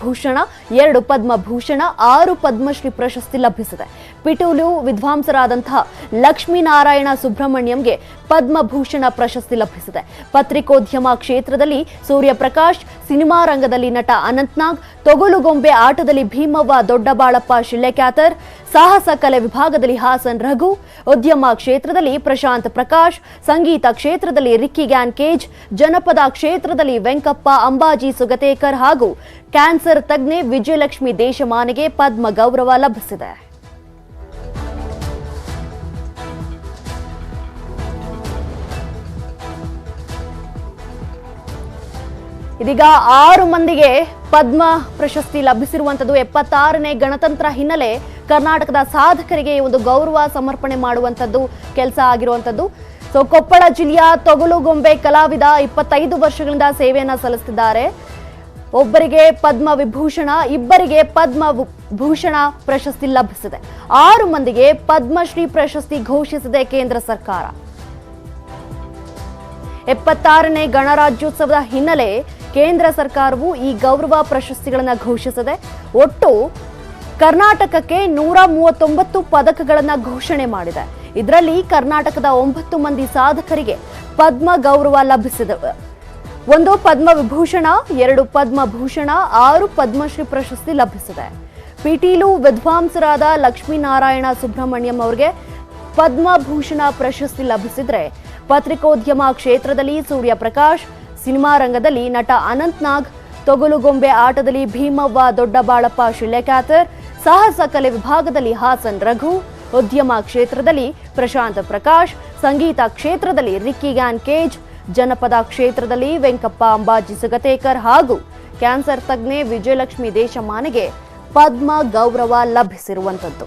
ವಿಭೂಷಣ, 2 ಪದ್ಮಭೂಷಣ, 6 ಪದ್ಮಶ್ರೀ ಪ್ರಶಸ್ತಿ ಲಭಿಸಿದೆ. ಪಿಟೀಲು ವಿದ್ವಾಂಸರಾದಂತಹ ಲಕ್ಷ್ಮೀನಾರಾಯಣ ಸುಬ್ರಹ್ಮಣ್ಯಂಗೆ ಪದ್ಮಭೂಷಣ ಪ್ರಶಸ್ತಿ ಲಭಿಸಿದೆ. ಪತ್ರಿಕೋದ್ಯಮ ಕ್ಷೇತ್ರದಲ್ಲಿ ಸೂರ್ಯಪ್ರಕಾಶ್, ಸಿನಿಮಾ ರಂಗದಲ್ಲಿ ನಟ ಅನಂತ್ನಾಗ್, ತೊಗಲುಗೊಂಬೆ ಆಟದಲ್ಲಿ ಭೀಮವ್ವ ದೊಡ್ಡಬಾಳಪ್ಪ ಶಿಳ್ಳೆಕ್ಯಾತರ್, ಸಾಹಸ ಕಲೆ ವಿಭಾಗದಲ್ಲಿ ಹಾಸನ್ ರಘು, ಉದ್ಯಮ ಕ್ಷೇತ್ರದಲ್ಲಿ ಪ್ರಶಾಂತ್ ಪ್ರಕಾಶ್, ಸಂಗೀತ ಕ್ಷೇತ್ರದಲ್ಲಿ ರಿಕ್ಕಿ ಗ್ಯಾನ್ ಕೇಜ್, ಜನಪದ ಕ್ಷೇತ್ರದಲ್ಲಿ ವೆಂಕಪ್ಪ ಅಂಬಾಜಿ ಸುಗತೇಕರ್ ಹಾಗೂ ಕ್ಯಾನ್ಸರ್ ತಜ್ಞೆ ವಿಜಯಲಕ್ಷ್ಮಿ ದೇಶಮಾನೆಗೆ ಪದ್ಮ ಗೌರವ ಲಭಿಸಿದೆ. ಇದೀಗ 6 ಮಂದಿಗೆ ಪದ್ಮ ಪ್ರಶಸ್ತಿ ಲಭಿಸಿರುವಂತದ್ದು. 76ನೇ ಗಣತಂತ್ರ ಹಿನ್ನೆಲೆ ಕರ್ನಾಟಕದ ಸಾಧಕರಿಗೆ ಒಂದು ಗೌರವ ಸಮರ್ಪಣೆ ಮಾಡುವಂತದ್ದು ಕೆಲಸ ಆಗಿರುವಂತದ್ದು. ಕೊಪ್ಪಳ ಜಿಲ್ಲೆಯ ತೊಗಲುಗೊಂಬೆ ಕಲಾವಿದ 25 ವರ್ಷಗಳಿಂದ ಸೇವೆಯನ್ನ ಸಲ್ಲಿಸುತ್ತಿದ್ದಾರೆ. ಒಬ್ಬರಿಗೆ ಪದ್ಮ ವಿಭೂಷಣ, ಇಬ್ಬರಿಗೆ ಪದ್ಮ ಭೂಷಣ ಪ್ರಶಸ್ತಿ ಲಭಿಸಿದೆ. 6 ಮಂದಿಗೆ ಪದ್ಮಶ್ರೀ ಪ್ರಶಸ್ತಿ ಘೋಷಿಸಿದೆ ಕೇಂದ್ರ ಸರ್ಕಾರ. 76ನೇ ಗಣರಾಜ್ಯೋತ್ಸವದ ಹಿನ್ನೆಲೆ ಕೇಂದ್ರ ಸರ್ಕಾರವು ಈ ಗೌರವ ಪ್ರಶಸ್ತಿಗಳನ್ನು ಘೋಷಿಸಿದೆ. ಒಟ್ಟು ಕರ್ನಾಟಕಕ್ಕೆ 139 ಪದಕಗಳನ್ನು ಘೋಷಣೆ ಮಾಡಿದೆ. ಇದರಲ್ಲಿ ಕರ್ನಾಟಕದ 9 ಮಂದಿ ಸಾಧಕರಿಗೆ ಪದ್ಮ ಗೌರವ ಲಭಿಸಿದೆ. 1 ಪದ್ಮ ವಿಭೂಷಣ, 2 ಪದ್ಮಭೂಷಣ, 6 ಪದ್ಮಶ್ರೀ ಪ್ರಶಸ್ತಿ ಲಭಿಸಿದೆ. ಪಿಟೀಲು ವಿದ್ವಾಂಸರಾದ ಲಕ್ಷ್ಮೀನಾರಾಯಣ ಸುಬ್ರಹ್ಮಣ್ಯಂ ಅವರಿಗೆ ಪದ್ಮಭೂಷಣ ಪ್ರಶಸ್ತಿ ಲಭಿಸಿದ್ರೆ, ಪತ್ರಿಕೋದ್ಯಮ ಕ್ಷೇತ್ರದಲ್ಲಿ ಸೂರ್ಯಪ್ರಕಾಶ್, ಸಿನಿಮಾ ರಂಗದಲ್ಲಿ ನಟ ಅನಂತ್ನಾಗ್, ತೊಗಲುಗೊಂಬೆ ಆಟದಲ್ಲಿ ಭೀಮವ್ವ ದೊಡ್ಡಬಾಳಪ್ಪ ಶಿಳ್ಳೆಕ್ಯಾತರ್, ಸಾಹಸ ಕಲೆ ವಿಭಾಗದಲ್ಲಿ ಹಾಸನ್ ರಘು, ಉದ್ಯಮ ಕ್ಷೇತ್ರದಲ್ಲಿ ಪ್ರಶಾಂತ್ ಪ್ರಕಾಶ್, ಸಂಗೀತ ಕ್ಷೇತ್ರದಲ್ಲಿ ರಿಕ್ಕಿ ಗ್ಯಾನ್ ಕೇಜ್, ಜನಪದ ಕ್ಷೇತ್ರದಲ್ಲಿ ವೆಂಕಪ್ಪ ಅಂಬಾಜಿ ಸುಗತೇಕರ್ ಹಾಗೂ ಕ್ಯಾನ್ಸರ್ ತಜ್ಞೆ ವಿಜಯಲಕ್ಷ್ಮಿ ದೇಶಮಾನೆಗೆ ಪದ್ಮ ಗೌರವ ಲಭಿಸಿರುವಂತದ್ದು.